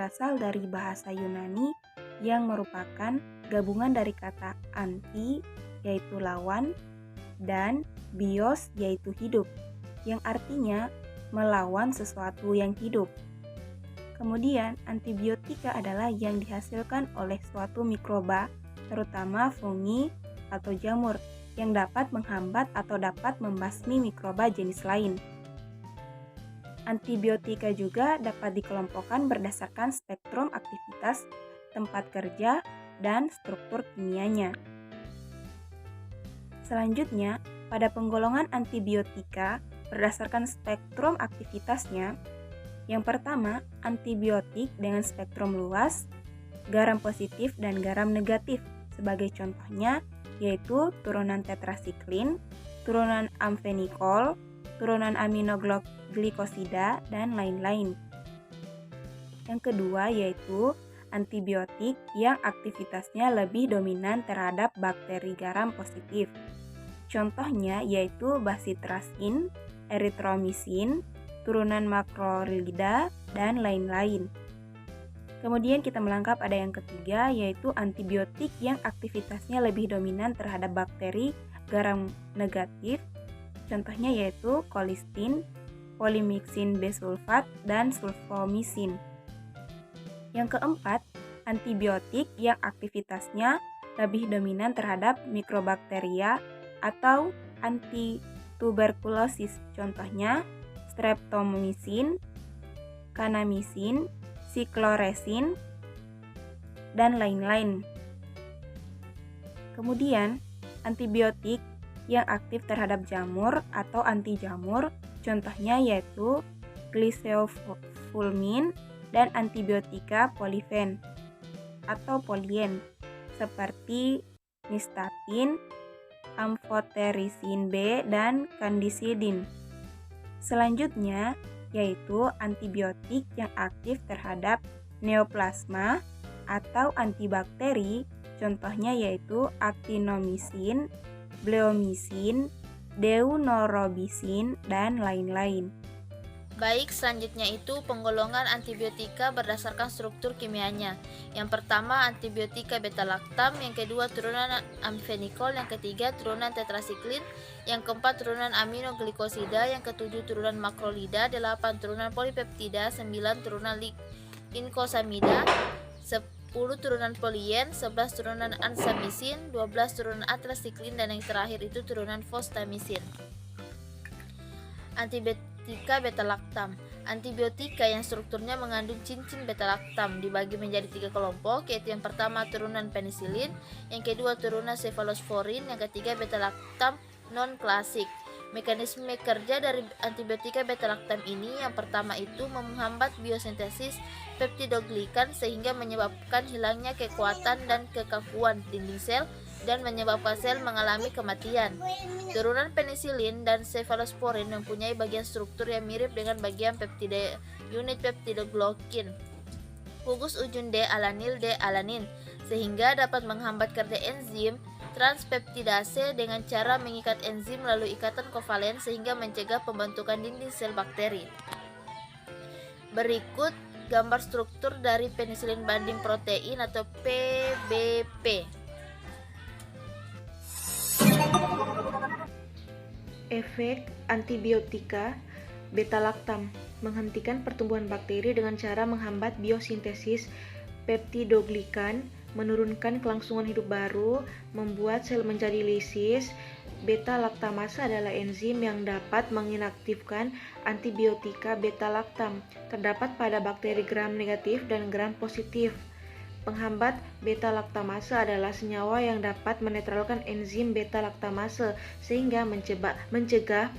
berasal dari bahasa Yunani yang merupakan gabungan dari kata anti, yaitu lawan, dan bios, yaitu hidup, yang artinya melawan sesuatu yang hidup. Kemudian, antibiotika adalah yang dihasilkan oleh suatu mikroba, terutama fungi atau jamur, yang dapat menghambat atau dapat membasmi mikroba jenis lain. Antibiotika juga dapat dikelompokkan berdasarkan spektrum aktivitas, tempat kerja, dan struktur kimianya. Selanjutnya, pada penggolongan antibiotika berdasarkan spektrum aktivitasnya, yang pertama, antibiotik dengan spektrum luas, garam positif dan garam negatif. Sebagai contohnya, yaitu turunan tetrasiklin, turunan amfenikol, turunan aminoglikosida, dan lain-lain. Yang kedua yaitu antibiotik yang aktivitasnya lebih dominan terhadap bakteri garam positif. Contohnya yaitu basitrasin, eritromisin, turunan makrolida, dan lain-lain. Kemudian kita melangkah pada yang ketiga yaitu antibiotik yang aktivitasnya lebih dominan terhadap bakteri garam negatif. Contohnya yaitu kolistin, polimiksin B-sulfat, dan sulfomisin. Yang keempat, antibiotik yang aktivitasnya lebih dominan terhadap mikrobakteria atau antituberkulosis. Contohnya streptomycin, kanamisin, sikloresin, dan lain-lain. Kemudian, antibiotik yang aktif terhadap jamur atau anti jamur, contohnya yaitu gliseofulmin dan antibiotika polifen atau polien seperti nystatin, amphoterisin B, dan candicidin. Selanjutnya yaitu antibiotik yang aktif terhadap neoplasma atau antibakteri, contohnya yaitu actinomycin, bleomycin, deuterobisin, dan lain-lain. Baik, selanjutnya itu penggolongan antibiotika berdasarkan struktur kimianya. Yang pertama antibiotika beta-laktam, yang kedua turunan amfenikol, yang ketiga turunan tetrasiklin, yang keempat turunan aminoglikosida, yang ketujuh turunan makrolida, 8 turunan polipeptida, 9 turunan linkosamida, 10 turunan polien, 11 turunan ansamisin, 12 turunan atrasiklin, dan yang terakhir itu turunan fostamisin. Antibiotika beta-laktam. Antibiotika yang strukturnya mengandung cincin beta-laktam dibagi menjadi 3 kelompok, yaitu yang pertama turunan penisilin, yang kedua turunan cefalosporin, yang ketiga beta-laktam non-klasik. Mekanisme kerja dari antibiotika beta-laktam ini yang pertama itu menghambat biosintesis peptidoglikan sehingga menyebabkan hilangnya kekuatan dan kekakuan dinding sel dan menyebabkan sel mengalami kematian. Turunan penisilin dan cefalosporin mempunyai bagian struktur yang mirip dengan bagian unit peptidoglokin, gugus ujung D-alanin, sehingga dapat menghambat kerja enzim transpeptidase dengan cara mengikat enzim melalui ikatan kovalen sehingga mencegah pembentukan dinding sel bakteri. Berikut gambar struktur dari penisilin banding protein atau PBP. Efek antibiotika beta-laktam menghentikan pertumbuhan bakteri dengan cara menghambat biosintesis peptidoglikan, menurunkan kelangsungan hidup baru, membuat sel menjadi lisis. Beta-laktamase adalah enzim yang dapat menginaktifkan antibiotika beta-laktam. Terdapat pada bakteri gram negatif dan gram positif. Penghambat beta-laktamase adalah senyawa yang dapat menetralkan enzim beta-laktamase sehingga mencegah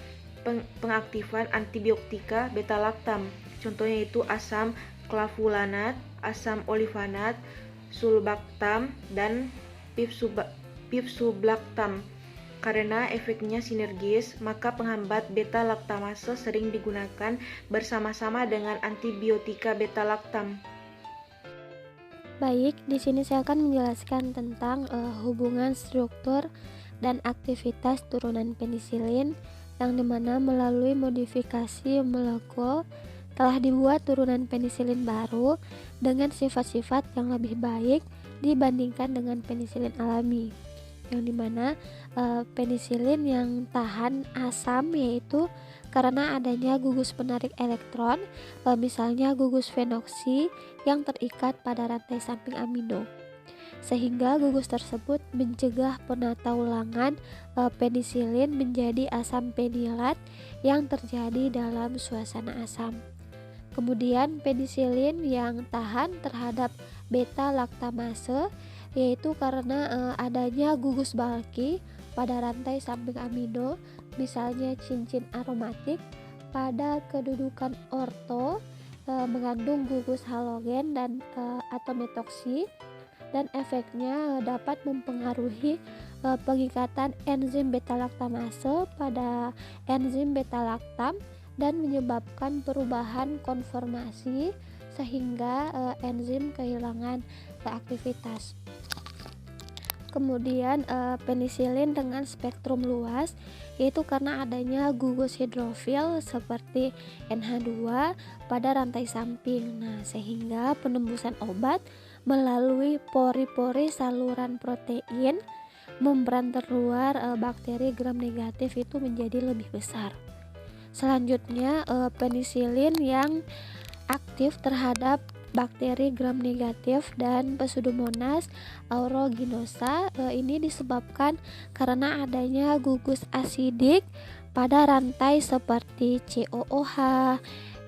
pengaktifan antibiotika beta-laktam. Contohnya itu asam clavulanat, asam olivanat, sulbactam, dan pifsublactam. Karena efeknya sinergis, maka penghambat beta-laktamase sering digunakan bersama-sama dengan antibiotika beta-laktam. Baik, di sini saya akan menjelaskan tentang hubungan struktur dan aktivitas turunan penisilin yang dimana melalui modifikasi molekul telah dibuat turunan penisilin baru dengan sifat-sifat yang lebih baik dibandingkan dengan penisilin alami, yang dimana penisilin yang tahan asam yaitu karena adanya gugus penarik elektron, misalnya gugus fenoksi yang terikat pada rantai samping amino, sehingga gugus tersebut mencegah penata ulangan penisilin menjadi asam penilat yang terjadi dalam suasana asam. Kemudian penisilin yang tahan terhadap beta laktamase yaitu karena adanya gugus bulky pada rantai samping amino, misalnya cincin aromatik pada kedudukan orto mengandung gugus halogen dan atau metoksi, dan efeknya dapat mempengaruhi pengikatan enzim beta laktamase pada enzim beta laktam dan menyebabkan perubahan konformasi sehingga enzim kehilangan aktivitas. Kemudian penisilin dengan spektrum luas yaitu karena adanya gugus hidrofil seperti NH2 pada rantai samping. Nah, sehingga penembusan obat melalui pori-pori saluran protein membran terluar bakteri gram negatif itu menjadi lebih besar. Selanjutnya penisilin yang aktif terhadap bakteri gram negatif dan Pseudomonas aeruginosa ini disebabkan karena adanya gugus asidik pada rantai seperti COOH,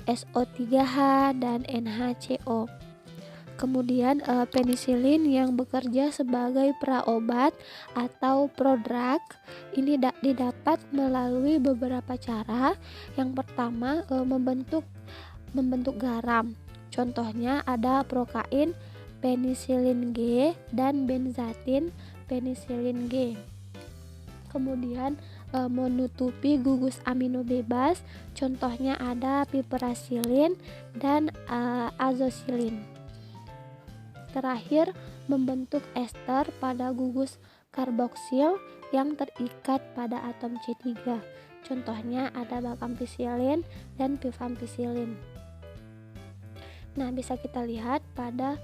SO3H, dan NHCO. Kemudian penisilin yang bekerja sebagai praobat atau prodrug ini didapat melalui beberapa cara. Yang pertama membentuk garam. Contohnya ada prokain penisilin G dan benzatin penisilin G. Kemudian menutupi gugus amino bebas. Contohnya ada piperacillin dan azosilin. Terakhir, membentuk ester pada gugus karboksil yang terikat pada atom C3. Contohnya ada vancomycin dan rifampicillin. Nah, bisa kita lihat pada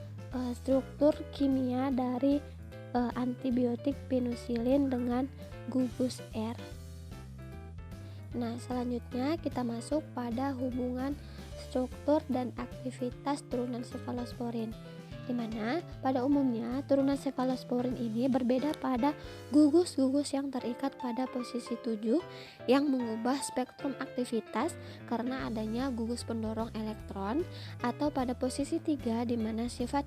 struktur kimia dari antibiotik penicillin dengan gugus R. Nah, selanjutnya kita masuk pada hubungan struktur dan aktivitas turunan cefalosporin, di mana pada umumnya turunan cefalosporin ini berbeda pada gugus-gugus yang terikat pada posisi 7 yang mengubah spektrum aktivitas karena adanya gugus pendorong elektron, atau pada posisi 3 di mana sifat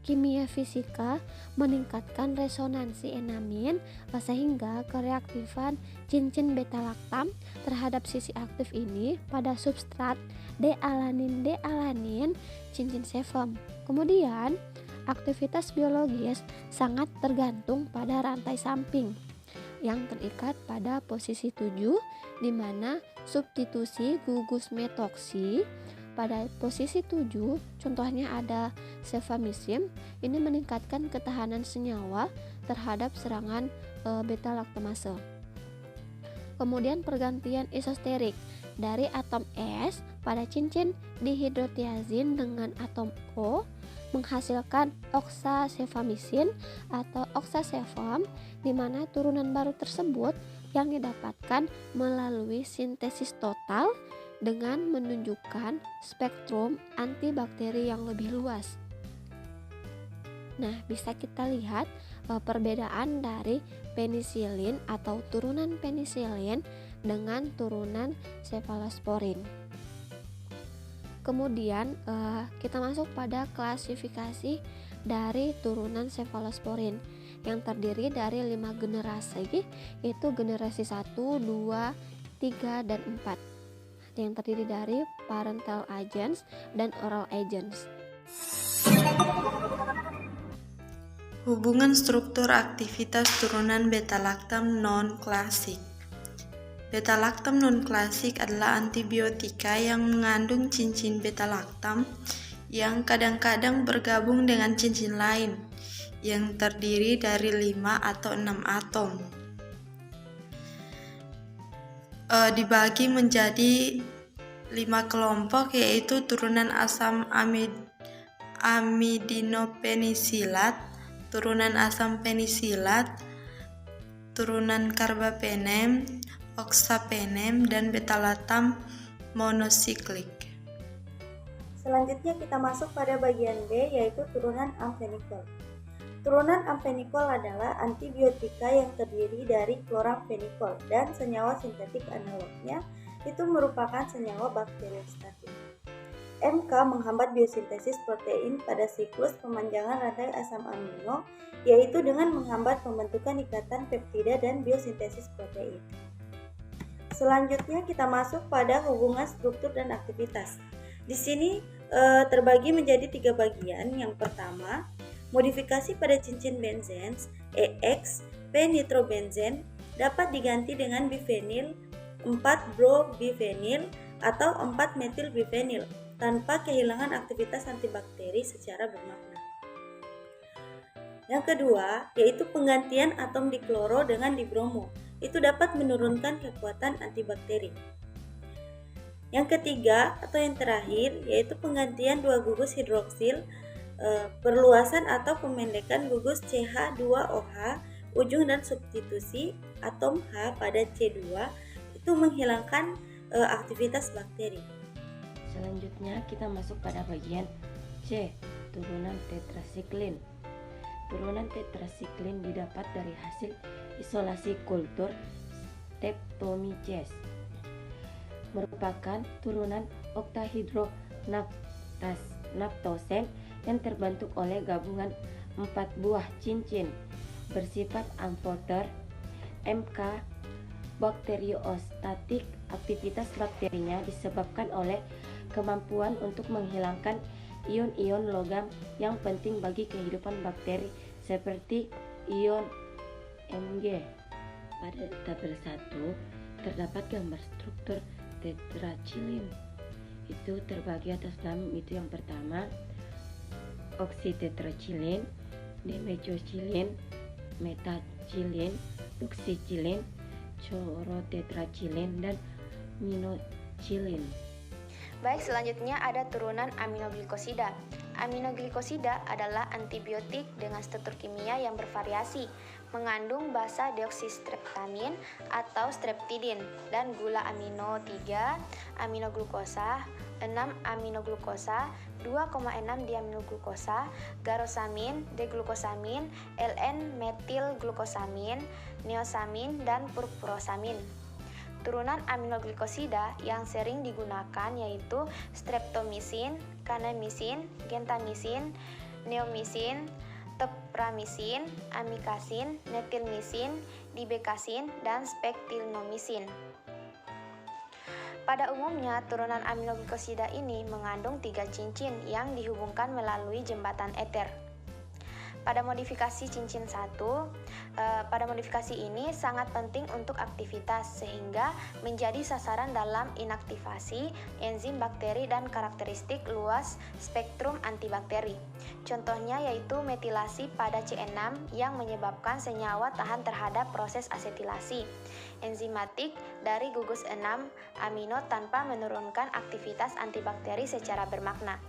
kimia fisika meningkatkan resonansi enamin sehingga kereaktifan cincin beta laktam terhadap sisi aktif ini pada substrat D-alanin cincin sebum. Kemudian aktivitas biologis sangat tergantung pada rantai samping yang terikat pada posisi 7 di mana substitusi gugus metoksi pada posisi 7, contohnya ada sevamicin, ini meningkatkan ketahanan senyawa terhadap serangan beta laktamase. Kemudian pergantian isosterik dari atom S pada cincin dihidrotiazin dengan atom O menghasilkan oxasevamicin atau oxasevum, di mana turunan baru tersebut yang didapatkan melalui sintesis total dengan menunjukkan spektrum antibakteri yang lebih luas. Nah, bisa kita lihat perbedaan dari penisilin atau turunan penisilin dengan turunan cefalosporin. Kemudian kita masuk pada klasifikasi dari turunan cefalosporin yang terdiri dari 5 generasi, yaitu generasi 1, 2, 3, dan 4. Yang terdiri dari parental agents dan oral agents. Hubungan struktur aktivitas turunan beta laktam non-klasik. Beta laktam non-klasik adalah antibiotika yang mengandung cincin beta laktam yang kadang-kadang bergabung dengan cincin lain yang terdiri dari 5 atau 6 atom. Dibagi menjadi 5 kelompok, yaitu turunan asam amidinopenisilat, turunan asam penisilat, turunan karbapenem, oksapenem, dan beta-lactam monosiklik. Selanjutnya kita masuk pada bagian B, yaitu turunan amfenikol. Turunan amfenikol adalah antibiotika yang terdiri dari kloramfenikol dan senyawa sintetik analognya itu merupakan senyawa bakteriostatik. MK menghambat biosintesis protein pada siklus pemanjangan rantai asam amino, yaitu dengan menghambat pembentukan ikatan peptida dan biosintesis protein. Selanjutnya kita masuk pada hubungan struktur dan aktivitas. Di sini terbagi menjadi 3 bagian. Yang pertama, modifikasi pada cincin benzen EX p-nitrobenzen dapat diganti dengan bifenil 4-brobifenil atau 4-metilbifenil tanpa kehilangan aktivitas antibakteri secara bermakna. Yang kedua, yaitu penggantian atom dikloro dengan dibromo. Itu dapat menurunkan kekuatan antibakteri. Yang ketiga atau yang terakhir, yaitu penggantian 2 gugus hidroksil, perluasan atau pemendekan gugus CH2OH ujung dan substitusi atom H pada C2 itu menghilangkan aktivitas bakteri. Selanjutnya kita masuk pada bagian C, turunan tetrasiklin. Turunan tetrasiklin didapat dari hasil isolasi kultur Streptomyces. Merupakan turunan oktahidronaftosen yang terbentuk oleh gabungan 4 buah cincin bersifat amfoter. MK bakteriostatik. Aktivitas bakterinya disebabkan oleh kemampuan untuk menghilangkan ion-ion logam yang penting bagi kehidupan bakteri seperti ion Mg. Pada tabel 1 terdapat gambar struktur tetracilin. Itu terbagi atas 6, itu yang pertama oksitetracilin, dimethicillin, metacillin, duxicillin, chorotetracillin, dan minocillin. Baik, selanjutnya ada turunan aminoglikosida. Aminoglikosida adalah antibiotik dengan struktur kimia yang bervariasi, mengandung basa deoksistreptamin atau streptidin dan gula amino 3 aminoglukosa, 6 aminoglukosa, 2,6 diaminoglukosa, garosamin, deglukosamin, ln-metilglukosamin, neosamin, dan purpurosamin. Turunan aminoglikosida yang sering digunakan yaitu streptomisin, kanamisin, gentamisin, neomisin, tepramisin, amikasin, metilmisin, dibekasin, dan spektilnomisin. Pada umumnya, turunan aminoglikosida ini mengandung 3 cincin yang dihubungkan melalui jembatan eter. Pada modifikasi cincin 1, pada modifikasi ini sangat penting untuk aktivitas sehingga menjadi sasaran dalam inaktivasi enzim bakteri dan karakteristik luas spektrum antibakteri. Contohnya yaitu metilasi pada C6 yang menyebabkan senyawa tahan terhadap proses asetilasi enzimatik dari gugus 6 amino tanpa menurunkan aktivitas antibakteri secara bermakna.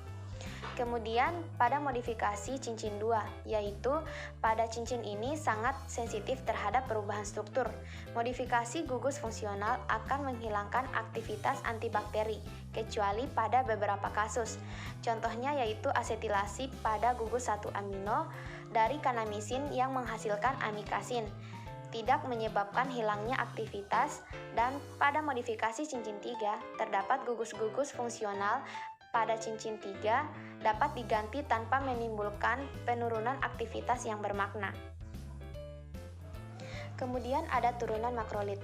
Kemudian pada modifikasi cincin 2, yaitu pada cincin ini sangat sensitif terhadap perubahan struktur. Modifikasi gugus fungsional akan menghilangkan aktivitas antibakteri, kecuali pada beberapa kasus. Contohnya yaitu asetilasi pada gugus 1 amino dari kanamisin yang menghasilkan amikasin, tidak menyebabkan hilangnya aktivitas, dan pada modifikasi cincin 3 terdapat gugus-gugus fungsional pada cincin 3 dapat diganti tanpa menimbulkan penurunan aktivitas yang bermakna. Kemudian ada turunan makrolit.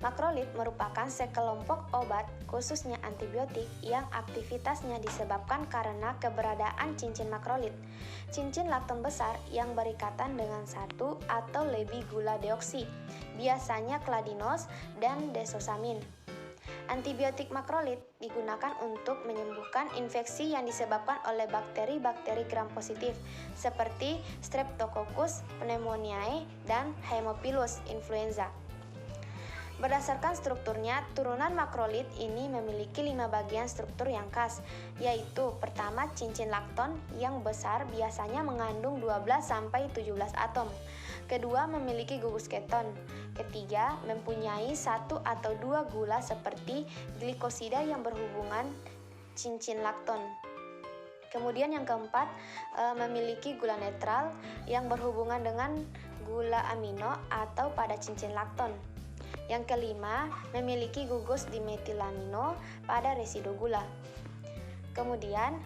Makrolit merupakan sekelompok obat, khususnya antibiotik, yang aktivitasnya disebabkan karena keberadaan cincin makrolit. Cincin laktom besar yang berikatan dengan 1 atau lebih gula deoksi, biasanya kladinos dan desosamin. Antibiotik makrolit digunakan untuk menyembuhkan infeksi yang disebabkan oleh bakteri-bakteri gram positif seperti Streptococcus pneumoniae dan Haemophilus influenza. Berdasarkan strukturnya, turunan makrolid ini memiliki 5 bagian struktur yang khas, yaitu pertama cincin lakton yang besar biasanya mengandung 12-17 atom. Kedua, memiliki gugus keton. Ketiga, mempunyai 1 atau 2 gula seperti glikosida yang berhubungan cincin lakton. Kemudian yang keempat, memiliki gula netral yang berhubungan dengan gula amino atau pada cincin lakton. Yang kelima, memiliki gugus dimetilamino pada residu gula. Kemudian,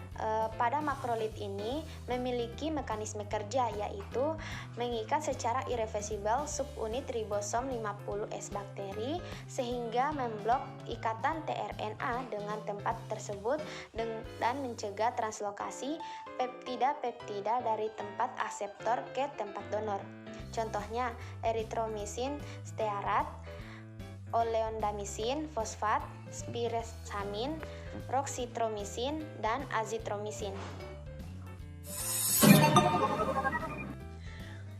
pada makrolid ini memiliki mekanisme kerja, yaitu mengikat secara irreversibel subunit ribosom 50S bakteri sehingga memblok ikatan tRNA dengan tempat tersebut dan mencegah translokasi peptida-peptida dari tempat akseptor ke tempat donor. Contohnya, eritromisin stearat, oleondamisin fosfat, spiresamin, roksitromisin, dan azitromisin.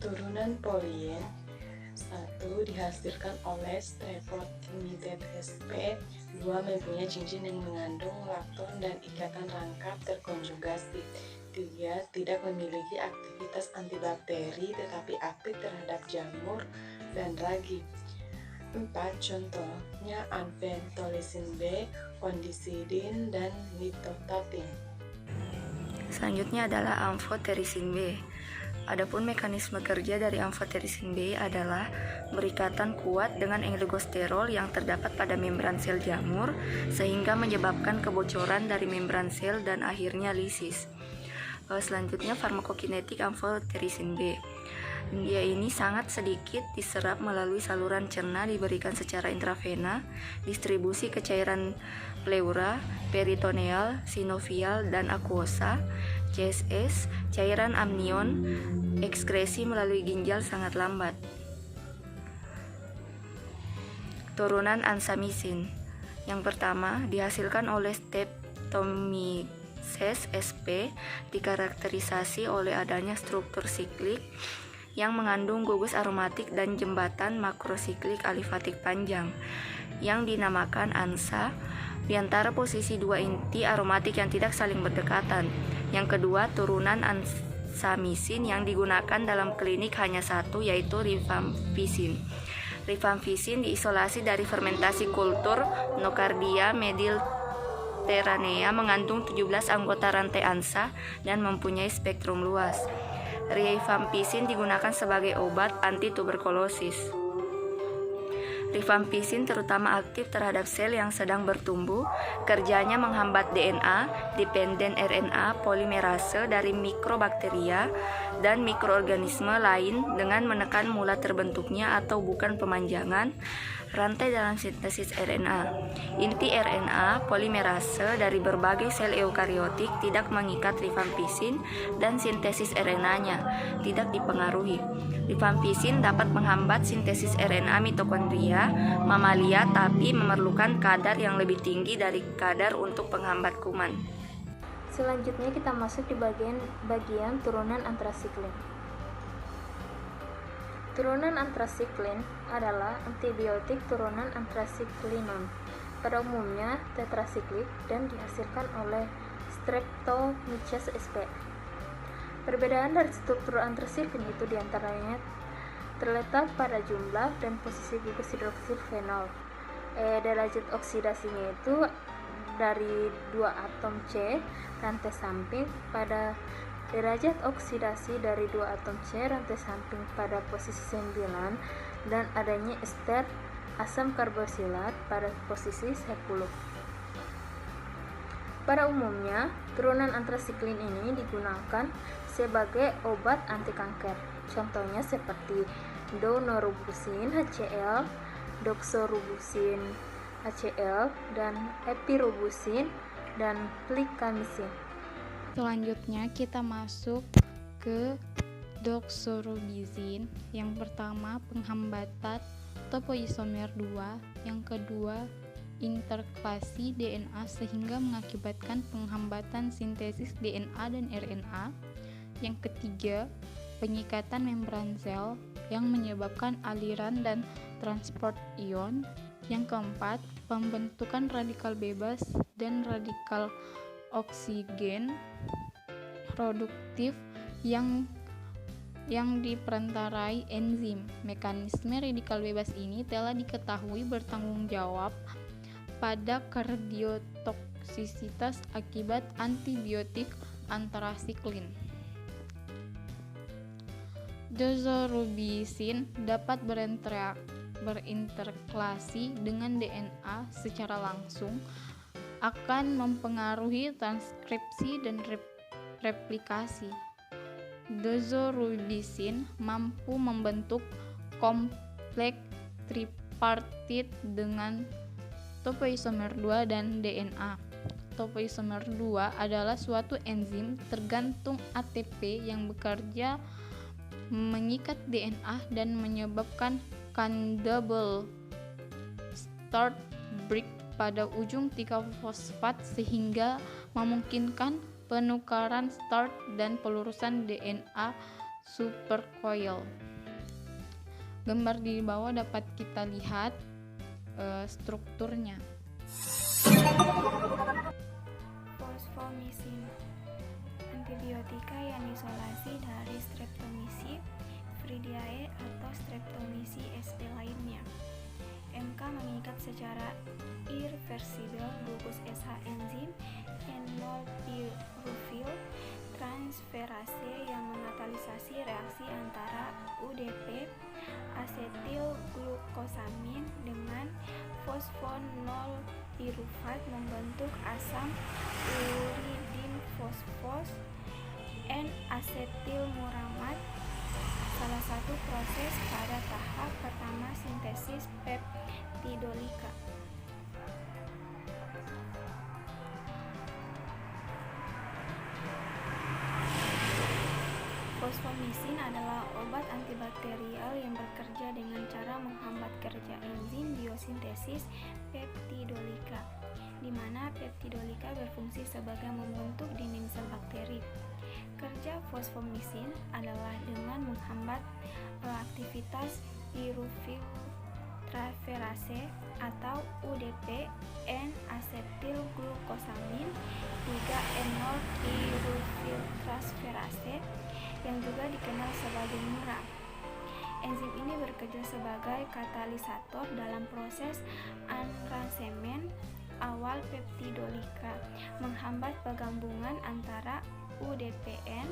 Turunan polien 1 dihasilkan oleh streprotimidet sp. 2 mempunyai cincin yang mengandung lakton dan ikatan rangkap terkonjugasi. 3 tidak memiliki aktivitas antibakteri tetapi aktif terhadap jamur dan ragi. 4 contohnya adventolisin B, kondisidin, dan nitostatin. Selanjutnya adalah amfoterisin B. Adapun mekanisme kerja dari amfoterisin B adalah berikatan kuat dengan oligosterol yang terdapat pada membran sel jamur sehingga menyebabkan kebocoran dari membran sel dan akhirnya lisis. Selanjutnya farmakokinetik amfoterisin B. Dia ini sangat sedikit diserap melalui saluran cerna, diberikan secara intravena, distribusi ke cairan pleura, peritoneal, sinovial, dan akuosa, CSS, cairan amnion, ekskresi melalui ginjal sangat lambat. Turunan ansamisin. Yang pertama, dihasilkan oleh Streptomyces sp, dikarakterisasi oleh adanya struktur siklik yang mengandung gugus aromatik dan jembatan makrosiklik alifatik panjang yang dinamakan ANSA di antara posisi 2 inti aromatik yang tidak saling berdekatan. Yang kedua, turunan ansamisin yang digunakan dalam klinik hanya satu, yaitu rifampicin. Rifampicin diisolasi dari fermentasi kultur Nocardia mediterranea, mengandung 17 anggota rantai ANSA dan mempunyai spektrum luas. Rifampicin digunakan sebagai obat anti-tuberkulosis. Rifampicin terutama aktif terhadap sel yang sedang bertumbuh. Kerjanya menghambat DNA, dependen RNA polimerase dari mikrobakteria dan mikroorganisme lain dengan menekan mula terbentuknya atau bukan pemanjangan rantai dalam sintesis RNA. Inti RNA polimerase dari berbagai sel eukariotik tidak mengikat rifampicin dan sintesis RNA-nya tidak dipengaruhi. Rifampicin dapat menghambat sintesis RNA mitokondria mamalia tapi memerlukan kadar yang lebih tinggi dari kadar untuk penghambat kuman. Selanjutnya kita masuk di bagian turunan antrasiklin. Turunan antrasiklin adalah antibiotik turunan antrasiklinon. Pada umumnya tetrasiklik dan dihasilkan oleh Streptomyces sp. Perbedaan dari struktur antrasiklin itu diantaranya terletak pada jumlah dan posisi gugus hidroksil fenol. Derajat oksidasinya itu dari 2 atom C rantai samping pada derajat oksidasi dari 2 atom C rantai samping pada posisi 9 dan adanya ester asam karboksilat pada posisi 10. Pada umumnya, turunan antrasiklin ini digunakan sebagai obat anti kanker. Contohnya seperti daunorubicin HCl, doxorubicin HCl, dan epirubicin dan plicamycin. Selanjutnya kita masuk ke doxorubicin. Yang pertama, penghambatan topoisomer 2, yang kedua interklasi DNA sehingga mengakibatkan penghambatan sintesis DNA dan RNA. Yang ketiga, pengikatan membran sel yang menyebabkan aliran dan transport ion. Yang keempat, pembentukan radikal bebas dan radikal oksigen produktif yang diperantarai enzim. Mekanisme radikal bebas ini telah diketahui bertanggung jawab pada kardiotoksisitas akibat antibiotik antrasiklin. Doxorubicin dapat berinterklasi dengan DNA secara langsung, akan mempengaruhi transkripsi dan replikasi. Doxorubicin mampu membentuk kompleks tripartit dengan topoisomer 2 dan DNA. Topoisomer 2 adalah suatu enzim tergantung ATP yang bekerja mengikat DNA dan menyebabkan double start break pada ujung 3-fosfat sehingga memungkinkan penukaran start dan pelurusan DNA supercoil. Gambar di bawah dapat kita lihat strukturnya. Fosfomycin, antibiotika yang isolasi dari Streptomyces fridiae atau Streptomyces sp lainnya. MK mengikat secara irreversibel gugus SH enzim N0-pyruvil transferase yang mengatalisasi reaksi antara UDP asetilglukosamin dengan fosfonol-pirufat membentuk asam uridin fosfos N-asetilmuramat, salah satu proses pada tahap pertama sintesis peptidolika. Fosfomycin adalah obat antibakterial yang bekerja dengan cara menghambat kerja enzim biosintesis peptidolika, di mana peptidolika berfungsi sebagai membentuk dinding sel bakteri. Kerja fosfomycin adalah dengan menghambat aktivitas pirufiltraferase atau UDP N-asetilglukosamin 3-enol-pirufiltraferase yang juga dikenal sebagai MURA. Enzim ini bekerja sebagai katalisator dalam proses enransemen awal peptidolika, menghambat penggabungan antara UDPN,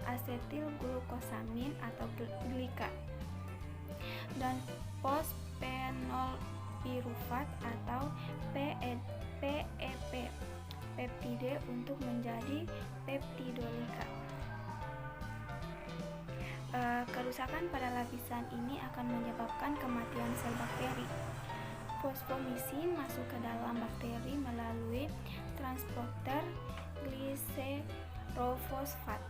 asetilglukosamin atau glika, dan fosfenolpirufat atau PEP, peptide untuk menjadi peptidolika. Kerusakan pada lapisan ini akan menyebabkan kematian sel bakteri. Fosfomycin masuk ke dalam bakteri melalui transporter gliserofosfat.